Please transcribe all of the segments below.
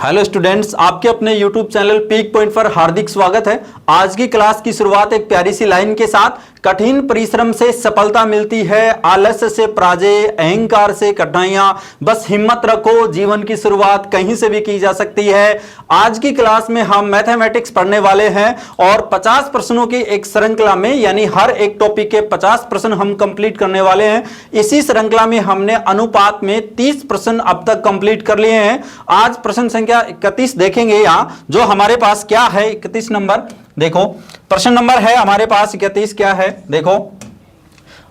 Hello students, आपके अपने YouTube channel peak point पर हार्दिक स्वागत है। आज की क्लास की शुरुआत एक प्यारी सी लाइन के साथ। कठिन परिश्रम से सफलता मिलती है, आलस्य से पराजय, अहंकार से कठिनाइयां, बस हिम्मत रखो, जीवन की शुरुआत कहीं से भी की जा सकती है। आज की क्लास में हम मैथमेटिक्स पढ़ने वाले हैं और 50 प्रश्नों की एक श्रृंखला में, यानी हर एक टॉपिक के 50 प्रश्न हम कंप्लीट करने वाले हैं। इसी श्रृंखला में हमने अनुपात में 30 प्रश्न अब तक कंप्लीट कर लिए हैं। आज प्रश्न संख्या 31 देखेंगे। यहां जो हमारे पास क्या है, 31 नंबर देखो, प्रश्न नंबर है हमारे पास 31। क्या है देखो,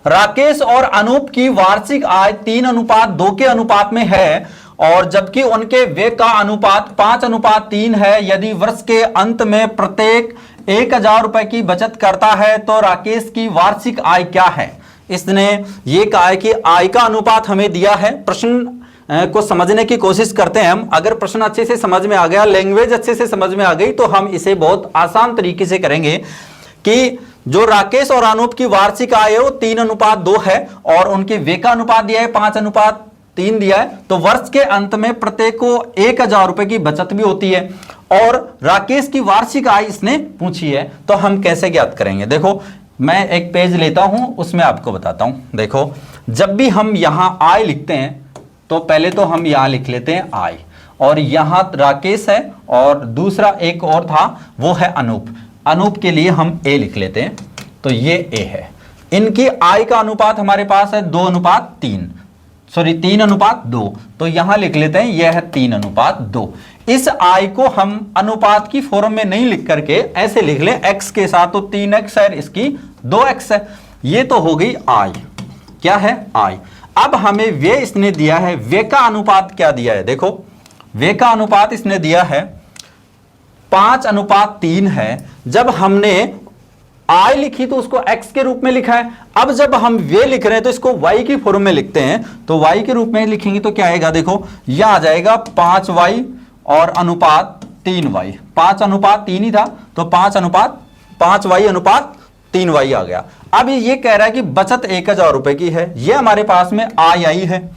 राकेश और अनूप की वार्षिक आय 3:2 के अनुपात में है और जबकि उनके व्यय का अनुपात 5:3 है। यदि वर्ष के अंत में प्रत्येक 1000 रुपए की बचत करता है तो राकेश की वार्षिक आय क्या है। इसने ये कहा है कि आय का अनुपात हमें दिया है। प्रश्न को समझने की कोशिश करते हैं हम। अगर प्रश्न अच्छे से समझ में आ गया, लैंग्वेज अच्छे से समझ में आ गई, तो हम इसे बहुत आसान तरीके से करेंगे कि जो राकेश और अनूप की वार्षिक आय है वो 3:2 है और उनके व्यय का अनुपात दिया है 5:3 दिया है। तो वर्ष के अंत में प्रत्येक को 1000 रुपए की बचत भी होती है और राकेश की वार्षिक आय इसने पूछी है। तो हम कैसे ज्ञात करेंगे, देखो मैं एक पेज लेता हूं, उसमें आपको बताता हूं। देखो, जब भी हम यहां आय लिखते हैं तो पहले तो हम यहां लिख लेते हैं आय, और यहां राकेश है और दूसरा एक और था वो है अनूप। अनूप के लिए हम ए लिख लेते हैं, तो ये ए है। इनकी आय का अनुपात हमारे पास है 2:3, सॉरी 3:2, तो यहां लिख लेते हैं यह है 3:2। इस आय को हम अनुपात की फॉर्म में नहीं लिख करके ऐसे लिख लें x के साथ, तो 3x है, इसकी 2x है। ये तो हो गई आय। क्या है आय। अब हमें व्यय इसने दिया है, व्यय का अनुपात क्या दिया है, देखो व्यय का अनुपात इसने दिया है 5:3 है। जब हमने आय लिखी तो उसको x के रूप में लिखा है। अब जब हम व्यय लिख रहे हैं तो इसको y की फॉर्म में लिखते हैं, तो y के रूप में लिखेंगे तो क्या आएगा, देखो यह आ जाएगा 5y और अनुपात 3y। 5:3 ही था तो 5:5y/3y आ गया। अब ये कह रहा है कि बचत 1000 रुपए की है। ये हमारे पास में आय आई है।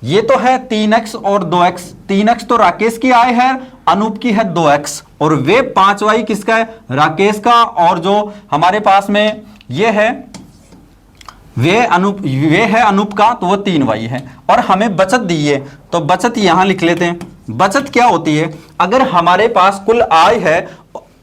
ये तो है 3x और 2x। 3x तो राकेश की आय है, अनूप की है 2x, और वे 5y किसका है, राकेश का, और जो हमारे पास में ये है वे है अनूप का, तो वो 3y है। और हमें बचत दी है तो बचत यहां लिख लेते हैं। बचत क्या होती है, अगर हमारे पास कुल आय है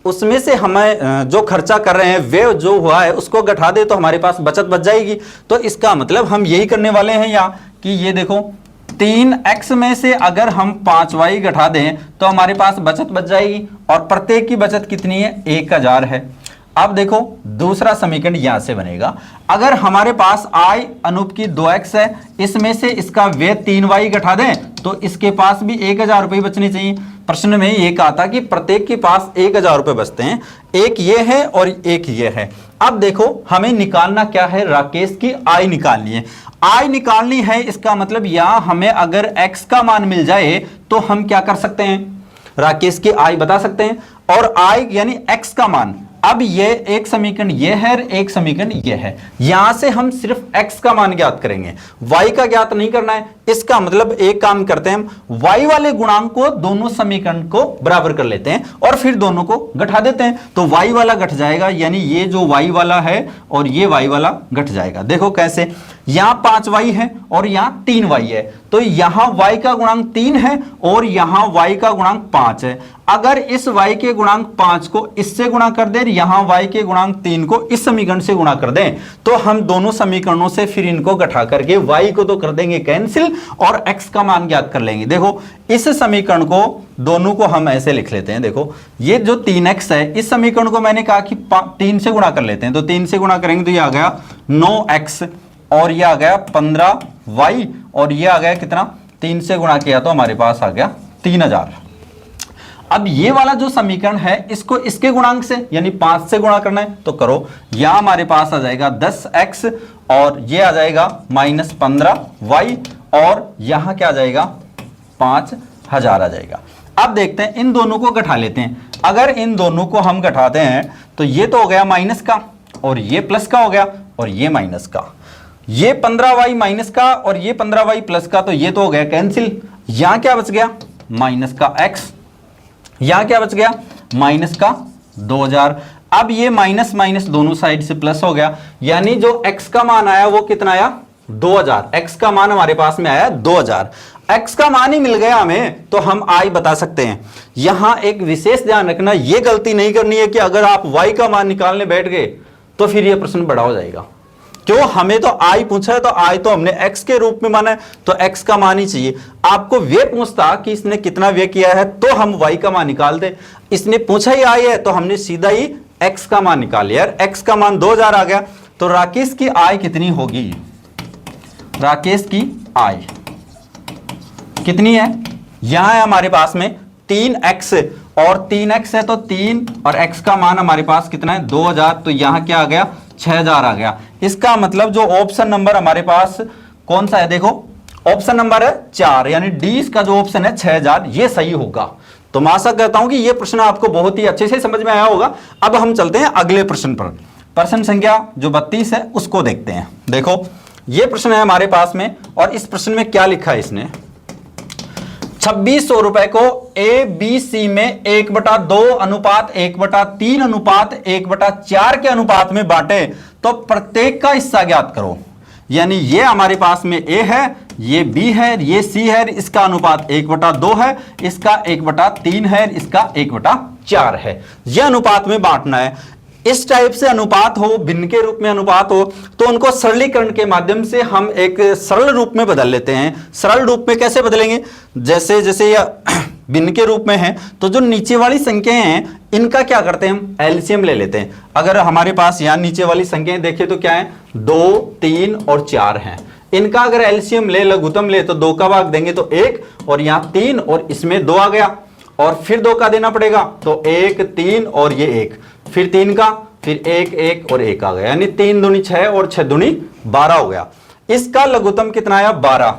उसमें से हमें जो खर्चा कर रहे हैं वे जो हुआ है उसको घटा दे तो हमारे पास बचत बच जाएगी। तो इसका मतलब हम यही करने वाले हैं यहाँ कि ये देखो 3x में से अगर हम 5y घटा दें तो हमारे पास बचत बच जाएगी, और प्रत्येक की बचत कितनी है, 1000 है। अब देखो दूसरा समीकरण यहां से बनेगा। अगर हमारे पास आय अनूप की 2x है, इसमें से इसका व्यय 3y घटा दें तो इसके पास भी 1000 रुपये बचने चाहिए। प्रश्न में ये कहा था कि प्रत्येक के पास 1000 रुपये बचते हैं, एक ये है और एक ये है। अब देखो हमें निकालना क्या है, राकेश की आय निकालनी है। आय निकालनी है, इसका मतलब यहां हमें अगर x का मान मिल जाए तो हम क्या कर सकते हैं, राकेश की आय बता सकते हैं। और आय यानी x का मान, अब ये एक समीकरण ये है, एक समीकरण ये है। यहां से हम सिर्फ x का मान ज्ञात करेंगे, y का ज्ञात नहीं करना है। इसका मतलब एक काम करते हैं, हम y वाले गुणांक को दोनों समीकरण को बराबर कर लेते हैं और फिर दोनों को घटा देते हैं, तो y वाला घट जाएगा, यानी ये जो y वाला है और ये y वाला घट जाएगा। देखो कैसे, यहां 5y है और यहां 3y है, तो यहां y का गुणांक 3 है और यहां y का गुणांक 5 है। अगर इस y के गुणांक 5 को इससे गुणा कर दें, यहां y के गुणांक 3 को इस समीकरण से गुणा कर दें, तो हम दोनों समीकरणों से फिर इनको घटा करके y को तो कर देंगे कैंसिल और x का मान ज्ञात कर लेंगे। देखो इस समीकरण को दोनों को हम ऐसे लिख लेते हैं। देखो ये जो 3x है, इस समीकरण को मैंने कहा कि 3 से गुणा कर लेते हैं, तो 3 से गुणा करेंगे तो ये आ गया 9x और ये आ गया 15y, और ये आ गया कितना, 3 से गुणा किया तो हमारे पास आ गया 3000। अब ये वाला जो समीकरण है इसको इसके गुणांक से यानी 5 से गुणा करना है तो करो। यहां हमारे पास आ जाएगा 10x और ये आ जाएगा -15y, और यहां क्या आ जाएगा 5000 आ जाएगा। अब देखते हैं, इन दोनों को घटा लेते हैं। अगर इन दोनों को हम घटाते हैं तो ये तो हो गया माइनस का और ये प्लस का हो गया और ये माइनस का, ये 15y माइनस का और ये 15y प्लस का, तो ये तो हो गया कैंसिल। यहां क्या बच गया माइनस का x, यहां क्या बच गया माइनस का 2000। अब ये माइनस माइनस दोनों साइड से प्लस हो गया, यानी जो x का मान आया वो कितना आया 2000। x का मान हमारे पास में आया 2000। x का मान ही मिल गया हमें तो हम i बता सकते हैं। यहां एक विशेष ध्यान रखना, ये गलती नहीं करनी है कि अगर आप y का मान निकालने बैठ गए तो फिर ये प्रश्न बड़ा हो जाएगा। क्यों, हमें तो i पूछा है तो i तो हमने x के रूप में माना है तो x का मान ही चाहिए। आपको व्यय पूछता कि इसने कितना व्यय किया है तो हम y का मान निकालते, इसने पूछा ही i है तो हमने सीधा ही x का मान निकाल लिया। यार x का मान 2000 आ गया तो राकेश की आय कितनी होगी, राकेश की आय कितनी है, यहां है हमारे पास में 3x और 3x है तो 3 और x का मान हमारे पास कितना है 2000, तो यहां क्या आ गया 6000 आ गया। इसका मतलब जो ऑप्शन नंबर हमारे पास कौन सा है, देखो ऑप्शन नंबर है 4, यानी डी इसका जो ऑप्शन है 6000, ये सही होगा। तो मैं आशा करता हूं कि ये प्रश्न आपको बहुत ही अच्छे से समझ में आया होगा। अब हम चलते हैं अगले प्रश्न पर, प्रश्न संख्या जो 32 है उसको देखते हैं। देखो ये प्रश्न है हमारे पास में और इस प्रश्न में क्या लिखा है इसने, 2600 रुपए को ए बी सी में 1/2 अनुपात 1/3 अनुपात 1/4 के अनुपात में बांटे तो प्रत्येक का हिस्सा ज्ञात करो। यानी ये हमारे पास में ए है, ये बी है, ये सी है, इसका अनुपात 1/2 है, इसका 1/3 है, इसका 1/4 है। यह अनुपात में बांटना है। इस टाइप से अनुपात हो, भिन्न के रूप में अनुपात हो तो उनको सरलीकरण के माध्यम से हम एक सरल रूप में बदल लेते हैं। सरल रूप में कैसे बदलेंगे, जैसे जैसे यह भिन्न के रूप में है तो जो नीचे वाली संख्याएं हैं इनका क्या करते हैं हम एलसीएम ले लेते हैं। अगर हमारे पास यहाँ नीचे वाली संख्याएं देखें तो क्या है 2, 3 और 4 हैं, इनका अगर एलसीएम ले, लघुत्तम ले तो 2 का भाग देंगे तो 1 और यहाँ 3 और इसमें 2 आ गया और फिर 2 का देना पड़ेगा तो 1, 3 और ये 1, फिर 3 का, फिर 1, 1 और 1 आ गया, यानी 3 दूनी 6 और 6 दूनी 12 हो गया। इसका लघुत्तम कितना आया 12,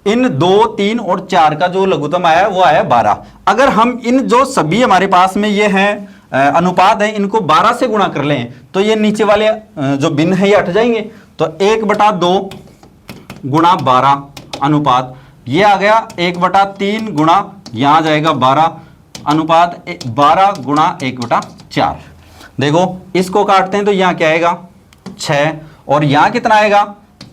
इन 2, 3 और 4 का जो लघुत्तम आया वो आया 12। अगर हम इन जो सभी हमारे पास में ये हैं अनुपात है इनको 12 से गुणा कर लें तो ये नीचे वाले जो भिन्न है ये हट जाएंगे, तो 1/2 गुणा 12 अनुपात ये आ गया 1/3 गुणा यहां आ जाएगा 12 अनुपात 12 गुणा 1/4। देखो इसको काटते हैं तो यहां क्या आएगा 6 और यहां कितना आएगा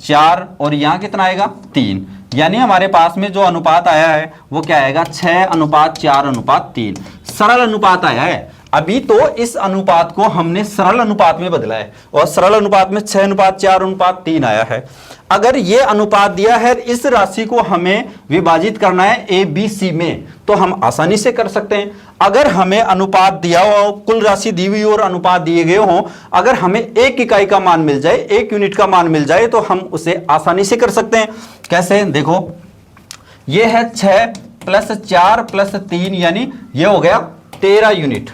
4 और यहां कितना आएगा 3, यानी हमारे पास में जो अनुपात आया है वो क्या आएगा 6:4:3, सरल अनुपात आया है। अभी तो इस अनुपात को हमने सरल अनुपात में बदला है और सरल अनुपात में 6:4:3 आया है। अगर ये अनुपात दिया है, इस राशि को हमें विभाजित करना है ए बी सी में तो हम आसानी से कर सकते हैं। अगर हमें अनुपात दिया हो, कुल राशि दी हुई और अनुपात दिए गए हो, अगर हमें 1 इकाई का मान मिल जाए, 1 यूनिट का मान मिल जाए तो हम उसे आसानी से कर सकते हैं। कैसे, देखो ये है 6 + 4 + 3 यानी ये हो गया 13 यूनिट।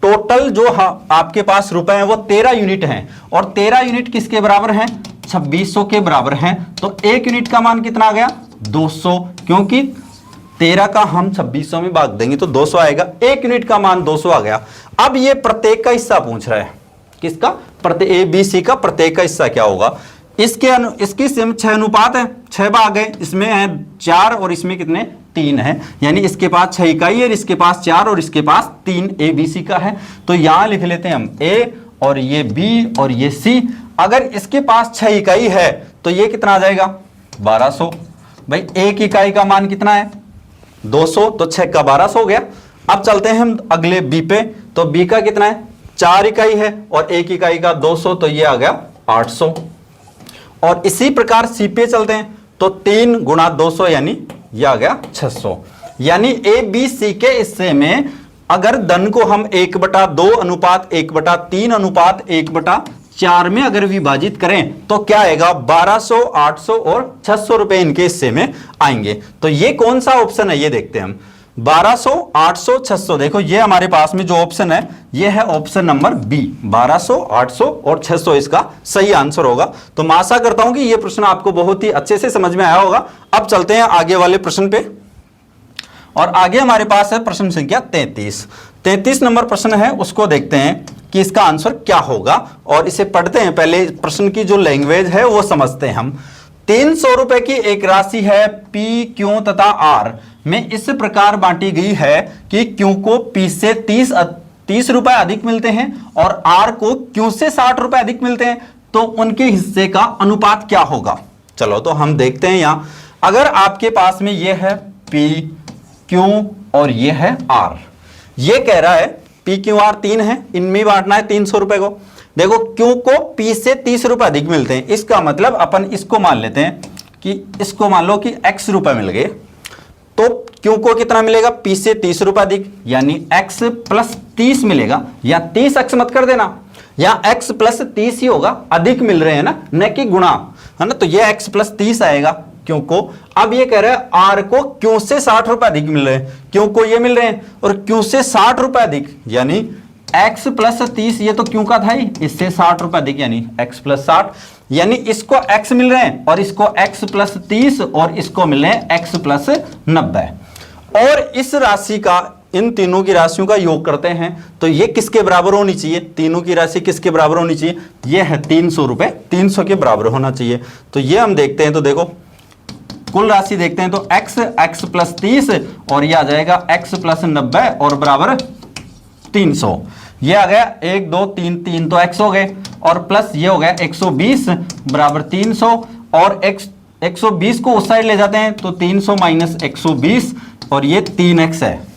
टोटल जो आपके पास रुपए हैं वो 13 यूनिट हैं और 13 यूनिट किसके बराबर हैं 2600 के बराबर हैं। तो 1 यूनिट का मान कितना आ गया 200, क्योंकि 13 का हम 2600 में भाग देंगे तो 200 आएगा, 1 यूनिट का मान 200 आ गया। अब ये प्रत्येक का हिस्सा पूछ रहा है, किसका, ए बी सी का प्रत्येक का हिस्सा क्या होगा। इसकी सिम 6 अनुपात है, 6 भाग है, इसमें है 4 और इसमें कितने 3 है, यानी इसके पास 6 इकाई है, इसके पास 4 और इसके पास 3 ए बी सी का है। तो यहां लिख लेते हैं हम ए और ये बी और ये सी। अगर इसके पास 6 इकाई है तो ये कितना आ जाएगा 1200। भाई 1 इकाई का मान कितना है 200, तो 6 का 1200 हो गया। अब चलते हैं हम अगले बी पे, तो बी का कितना है 4 इकाई है और 1 इकाई का 200, तो ये आ गया 800। और इसी प्रकार सी पे चलते हैं तो 3 × 200 यानी ये आ गया 600। यानी ए बी सी के हिस्से में अगर धन को हम 1/2 अनुपात 1/3 अनुपात 1/4 में अगर विभाजित करें तो क्या आएगा 1200, 800 और 600 रुपए इनके हिस्से में आएंगे। तो ये कौन सा ऑप्शन है ये देखते हैं हम, 1200, 800, 600। देखो ये हमारे पास में जो ऑप्शन है ये है ऑप्शन नंबर बी, 1200, 800 और 600 इसका सही आंसर होगा। तो मैं आशा करता हूं कि ये प्रश्न आपको बहुत ही अच्छे से समझ में आया होगा। अब चलते हैं आगे वाले प्रश्न पे, और आगे हमारे पास है प्रश्न संख्या 33। 33 नंबर प्रश्न है, उसको देखते हैं कि इसका आंसर क्या होगा और इसे पढ़ते हैं। पहले प्रश्न की जो लैंग्वेज है वो समझते हैं हम। 300 रुपए की एक राशि है P, Q तथा R में इस प्रकार बांटी गई है कि Q को P से 30 रुपए अधिक मिलते हैं और R को Q से 60 रुपए अधिक मिलते हैं, तो उनके हिस्से का अनुपात क्या होगा। चलो तो हम देखते हैं। यहां अगर आपके पास में यह है P, Q और यह है R, ये कह रहा है P, Q, R 3 है, इनमें बांटना है 300 रुपए को। देखो Q को P से 30 रुपए अधिक मिलते हैं, इसका मतलब अपन इसको मान लेते हैं कि इसको मान लो कि X रुपए मिल गए, तो Q को कितना मिलेगा, P से 30 रुपए अधिक, यानी X प्लस 30 मिलेगा, या 30X मत कर देना, या X प्लस 30 ही होगा, अधिक मिल रहे हैं ना, न कि गुणा, है ना, तो ये X प्लस 30 आएगा Q को। अब ये कह रहा है R को Q से 60 रुपए अधिक मिल रहे हैं, Q को ये मिल रहे हैं और Q से 60 रुपए अधिक, यानी X प्लस 30, ये तो Q का था ही, इससे 60 रुपए अधिक यानी X प्लस 60, यानी इसको X मिल रहे हैं और इसको X प्लस 30 और इसको मिल रहे हैं X प्लस 90। और इस राशि का, इन तीनों की राशियों का योग करते हैं तो ये किसके बराबर होनी चाहिए, तीनों की राशि किसके बराबर होनी चाहिए, ये है 300 रुपए, 300 के बराबर होना चाहिए। तो ये हम देखते हैं, तो देखो कुल राशि देखते हैं, तो x प्लस 30 और ये आ जाएगा x प्लस 90 और बराबर 300। ये आ गया 1 2 3 3 तो x हो गए और प्लस ये हो गया 120 बराबर 300, और 120 को उस साइड ले जाते हैं तो 300 माइनस 120 और ये 3x है।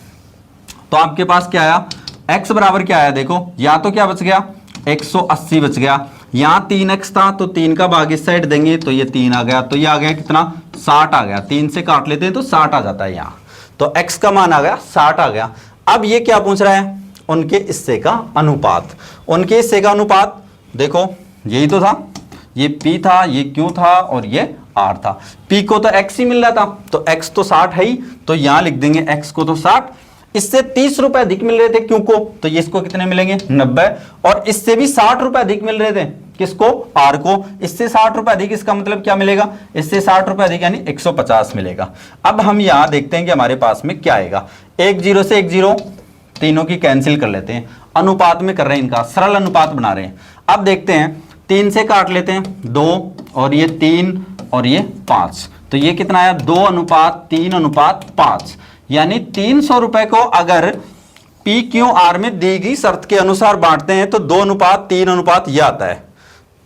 तो आपके पास क्या आया, x बराबर क्या आया, देखो या तो क्या बच गया 180 बच गया, यहां 3x था तो 3 का भाग इस साइड देंगे तो ये 3 आ गया, तो ये आ गया कितना 60 आ गया, 3 से काट लेते हैं तो 60 आ जाता है यहाँ, तो x का मान आ गया 60 आ गया। अब ये क्या पूछ रहा है, उनके हिस्से का अनुपात। उनके हिस्से का अनुपात देखो यही तो था, ये P था, ये Q था और ये R था। P को तो x ही मिल रहा था तो x तो 60 है ही, तो यहां लिख देंगे x को तो 60, इससे 30 रुपए अधिक मिल रहे थे Q को, तो ये इसको कितने मिलेंगे 90, और इससे भी 60 रुपए अधिक मिल रहे थे किसको, R को, इससे 60 रुपए अधिक, इसका मतलब क्या मिलेगा, इससे 60 रुपए अधिक यानी 150 मिलेगा। अब हम यहां देखते हैं कि हमारे पास में क्या आएगा, 1 0 से 1 0 तीनों की कैंसिल कर लेते हैं, अनुपात में कर रहे हैं, इनका सरल अनुपात बना रहे हैं। अब देखते हैं 3 से काट लेते हैं 2 और ये 3 और ये 5, तो ये कितना आया 2:3:5, यानी 300 रुपए को अगर PQR में दी गई शर्त के अनुसार बांटते हैं तो 2:3 ये आता है,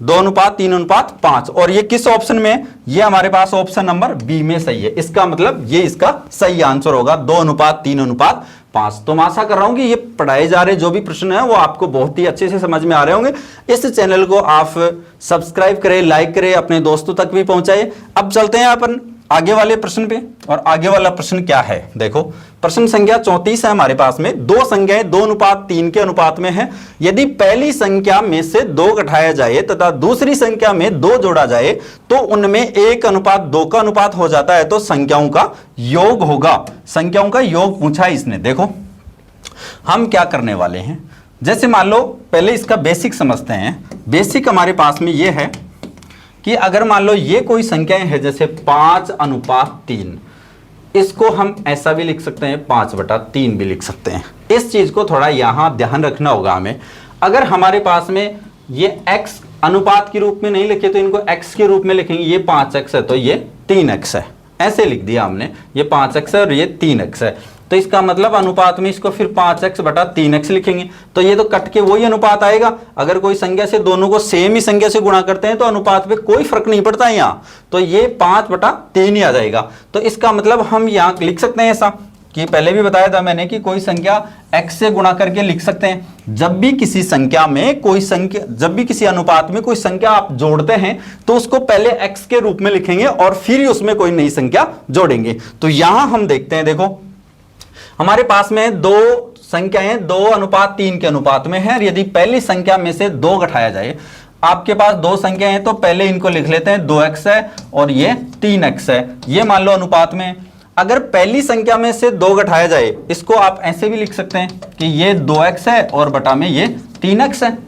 2:3:5, और ये किस ऑप्शन में, ये हमारे पास ऑप्शन नंबर बी में सही है, इसका मतलब ये इसका सही आंसर होगा 2:3:5। तो मैं आशा कर रहा हूं कि ये पढ़ाए जा रहे जो भी प्रश्न है वो आपको बहुत ही अच्छे से समझ में आ रहे होंगे। इस चैनल को आप सब्सक्राइब करें, लाइक करें, अपने दोस्तों तक भी पहुंचाए। अब चलते हैं अपन आगे वाले प्रश्न पे, और आगे वाला प्रश्न क्या है, देखो प्रश्न संख्या 34 है हमारे पास में, दो संख्याएं 2:3 के अनुपात में है, यदि पहली संख्या में से 2 घटाया जाए तथा दूसरी संख्या में 2 जोड़ा जाए तो उनमें 1:2 का अनुपात हो जाता है, तो संख्याओं का योग होगा। संख्याओं का योग पूछा है इसने। देखो हम क्या करने वाले हैं, जैसे मान लो पहले इसका बेसिक समझते हैं। बेसिक हमारे पास में यह है कि अगर मान लो ये कोई संख्याएं है जैसे 5:3, इसको हम ऐसा भी लिख सकते हैं, 5/3 भी लिख सकते हैं। इस चीज को थोड़ा यहां ध्यान रखना होगा हमें। अगर हमारे पास में ये x अनुपात के रूप में नहीं लिखे तो इनको x के रूप में लिखेंगे, ये 5x है तो ये 3x है, ऐसे लिख दिया हमने, ये 5x है और ये 3x है, तो इसका मतलब अनुपात में इसको फिर 5x/3x लिखेंगे, तो ये तो कट के वही अनुपात आएगा। अगर कोई संख्या से दोनों को सेम ही संख्या से गुणा करते हैं तो अनुपात में कोई फर्क नहीं पड़ता है यहाँ, तो ये 5/3 ही आ जाएगा। तो इसका मतलब हम यहाँ लिख सकते हैं ऐसा कि पहले भी बताया था मैंने कि कोई संख्या x से गुणा करके लिख सकते हैं। जब भी किसी संख्या में कोई संख्या, जब भी किसी अनुपात में कोई संख्या आप जोड़ते हैं तो उसको पहले x के रूप में लिखेंगे और फिर ही उसमें कोई नई संख्या जोड़ेंगे। तो यहां हम देखते हैं, देखो हमारे पास में दो संख्याएं 2:3 के अनुपात में है, यदि पहली संख्या में से 2 घटाया जाए, आपके पास 2 संख्या है तो पहले इनको लिख लेते हैं, 2x है और ये 3x है, ये मान लो अनुपात में। अगर पहली संख्या में से 2 घटाया जाए, इसको आप ऐसे भी लिख सकते हैं कि ये 2x है और बटा में ये 3x है।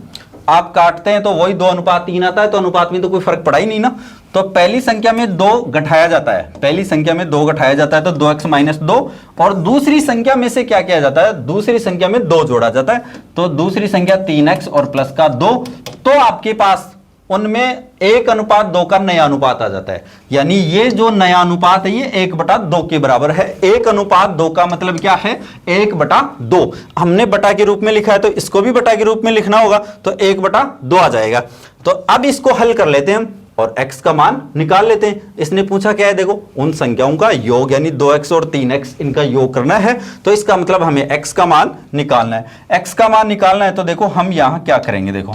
आप काटते हैं तो वही 2:3 आता है, तो अनुपात में तो कोई फर्क पड़ा ही नहीं ना। तो पहली संख्या में 2 घटाया जाता है, पहली संख्या में 2 घटाया जाता है तो 2x - 2, और दूसरी संख्या में से क्या किया जाता है, दूसरी संख्या में 2 जोड़ा जाता है, तो दूसरी संख्या 3x और प्लस का 2। तो आपके पास उनमें 1:2 का नया अनुपात आ जाता है। यानी ये जो नया अनुपात है ये 1/2 के बराबर है। 1:2 का मतलब क्या है? 1/2। हमने बटा के रूप में लिखा है तो इसको भी बटा के रूप में लिखना होगा, तो 1/2 आ जाएगा। तो अब इसको हल कर लेते हैं हम और x का मान निकाल लेते हैं। इसने पूछा क्या है? देखो, उन संख्याओं का योग यानी 2x और 3x इनका योग करना है, तो इसका मतलब हमें x का मान निकालना है। x का मान निकालना है तो देखो हम यहां क्या करेंगे, देखो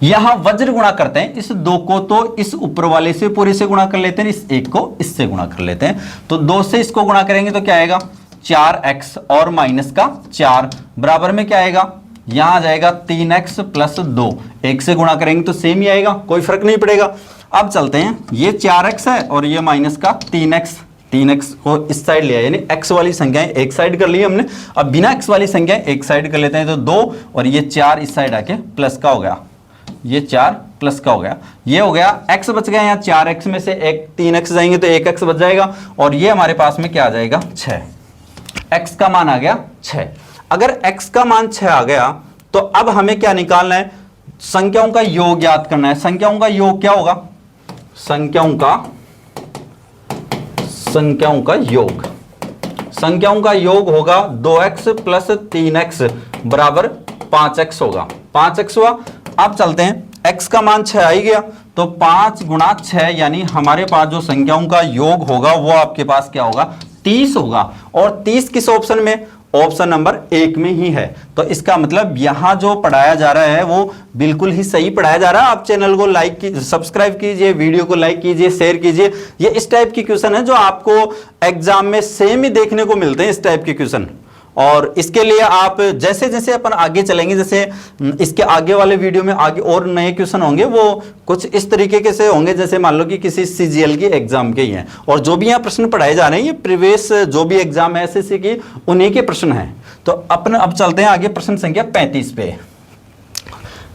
यहां वज्र गुणा करते हैं। इस 2 को तो इस ऊपर वाले से पूरे से गुणा कर लेते हैं, इस 1 को इससे गुणा कर लेते हैं। तो 2 से इसको गुणा करेंगे तो क्या आएगा? 4x और माइनस का 4 बराबर में क्या आएगा? यहां आ जाएगा 3x + 2। 1 से गुणा करेंगे तो सेम ही आएगा, कोई फर्क नहीं पड़ेगा। अब चलते हैं, ये 4x है और ये माइनस का 3x को इस साइड लिया, यानी x वाली संख्याएं एक साइड कर ली हमने। अब बिना x वाली संख्याएं एक साइड कर लेते हैं, तो 2 और ये 4 इस साइड आके प्लस का हो गया, ये 4 प्लस का हो गया, ये हो गया। x बच गया, यहाँ 4x में से 3x जाएंगे तो 1x बच जाएगा और ये हमारे पास में क्या आ जाएगा? 6। x का मान आ गया 6। अगर x का मान 6 आ गया तो अब हमें क्या निकालना है? संख्याओं का योग याद करना है। संख्याओं का योग क्या होगा? संख्याओं का योग होगा 2x + 3x बराबर 5x होगा। 5x हुआ। अब चलते हैं, x का मान 6 आ ही गया तो 5 × 6 यानी हमारे पास जो संख्याओं का योग होगा वो आपके पास क्या होगा? 30 होगा। और 30 किस ऑप्शन में? ऑप्शन नंबर 1 में ही है। तो इसका मतलब यहां जो पढ़ाया जा रहा है वो बिल्कुल ही सही पढ़ाया जा रहा है। आप चैनल को लाइक कीजिए, सब्सक्राइब कीजिए, वीडियो को लाइक कीजिए, शेयर कीजिए। ये इस टाइप की क्वेश्चन है जो आपको एग्जाम में सेम ही देखने को मिलते हैं, इस टाइप के क्वेश्चन। और इसके लिए आप जैसे जैसे अपन आगे चलेंगे, जैसे इसके आगे वाले वीडियो में आगे और नए क्वेश्चन होंगे, वो कुछ इस तरीके के से होंगे जैसे मान लो कि किसी सीजीएल की एग्जाम के ही हैं। और जो भी यहाँ प्रश्न पढ़ाए जा रहे हैं ये प्रीवियस जो भी एग्जाम है एसएससी की, उन्हीं के प्रश्न हैं। तो अपन अब चलते हैं आगे प्रश्न संख्या 35 पे।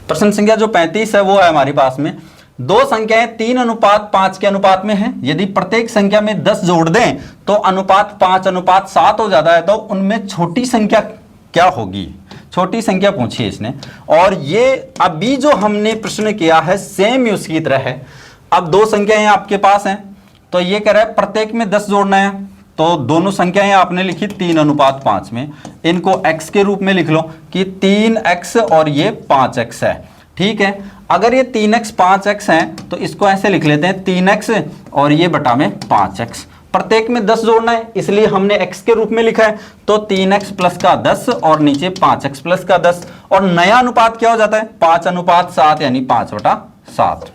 प्रश्न संख्या जो 35 है वो है हमारे पास में, दो संख्याएं 3:5 के अनुपात में हैं। यदि प्रत्येक संख्या में 10 जोड़ दें तो अनुपात 5:7 हो जाता है, तो उनमें छोटी संख्या क्या होगी? छोटी संख्या पूछी है इसने। और ये अभी जो हमने प्रश्न किया है सेम ही उसकी तरह है। अब दो संख्याएं आपके पास हैं तो ये कह रहा है प्रत्येक में 10 जोड़ना है, तो दोनों संख्याएं आपने लिखी 3:5 में। इनको x के रूप में लिख लो कि 3x और ये 5x है, ठीक है। अगर ये 3x 5x है तो इसको ऐसे लिख लेते हैं 3x और ये बटा में 5x। प्रत्येक में 10 जोड़ना है इसलिए हमने x के रूप में लिखा है, तो 3x प्लस का 10 और नीचे 5x प्लस का 10। और नया अनुपात क्या हो जाता है? 5:7 यानी 5/7।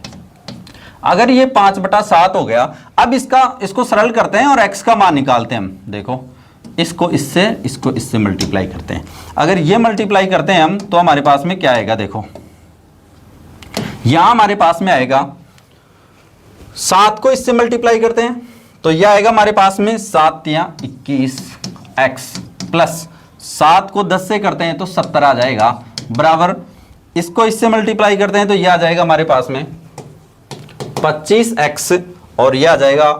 अगर ये 5/7 हो गया, अब इसको सरल करते हैं और x का मान निकालते हैं हम। देखो इसको इससे मल्टीप्लाई करते हैं। अगर ये मल्टीप्लाई करते हैं हम तो हमारे पास में क्या आएगा? देखो यहां हमारे पास में आएगा 7 को इससे मल्टीप्लाई करते हैं तो यह आएगा हमारे पास में 7 या 21x प्लस 7 को 10 से करते हैं तो 70 आ जाएगा, बराबर इसको इससे मल्टीप्लाई करते हैं तो यह आ जाएगा हमारे पास में 25x और यह आ जाएगा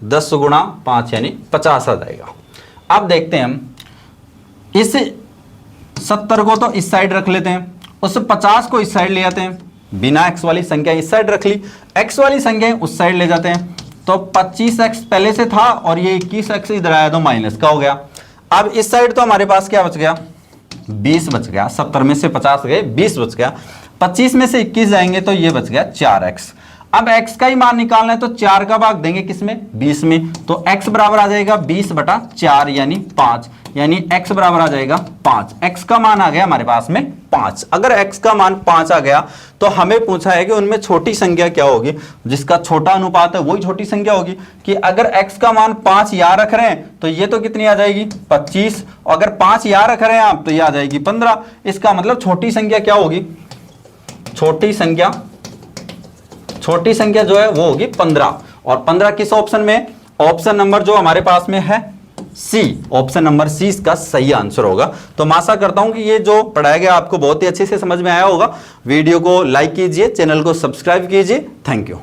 10 × 5 यानी 50 आ जाएगा। अब देखते हैं हम इस 70 को तो इस साइड रख लेते हैं, उस 50 को इस साइड ले जाते हैं, बिना x वाली संख्या इस साइड रख ली, x वाली संख्या उस साइड ले जाते हैं। तो 25x पहले से था और ये 21x इधर आया तो माइनस का हो गया। अब इस साइड तो हमारे पास क्या बच गया? 20 बच गया। 70 में से 50 गए, 20 बच गया। 25 में से 21 जाएंगे तो ये बच गया 4x। अब x का ही मान निकालना है तो 4 का भाग देंगे किसमें? 20 में, तो x बराबर आ जाएगा 20/4 यानी 5, यानी x बराबर आ जाएगा 5। x का मान आ गया हमारे पास में 5। अगर x का मान 5 आ गया तो हमें पूछा है कि उनमें छोटी संख्या क्या होगी? जिसका छोटा अनुपात है वही छोटी संख्या होगी। कि अगर x का मान 5 यहाँ रख रहे हैं तो ये तो कितनी आ जाएगी? 25। अगर 5 यहाँ रख रहे हैं आप तो ये आ जाएगी 15। इसका मतलब छोटी संख्या क्या होगी? छोटी संख्या जो है वो होगी 15। और 15 किस ऑप्शन में? ऑप्शन नंबर जो हमारे पास में है सी, ऑप्शन नंबर सी इसका सही आंसर होगा। तो मैं आशा करता हूं कि ये जो पढ़ाया गया आपको बहुत ही अच्छे से समझ में आया होगा। वीडियो को लाइक कीजिए, चैनल को सब्सक्राइब कीजिए। Thank you.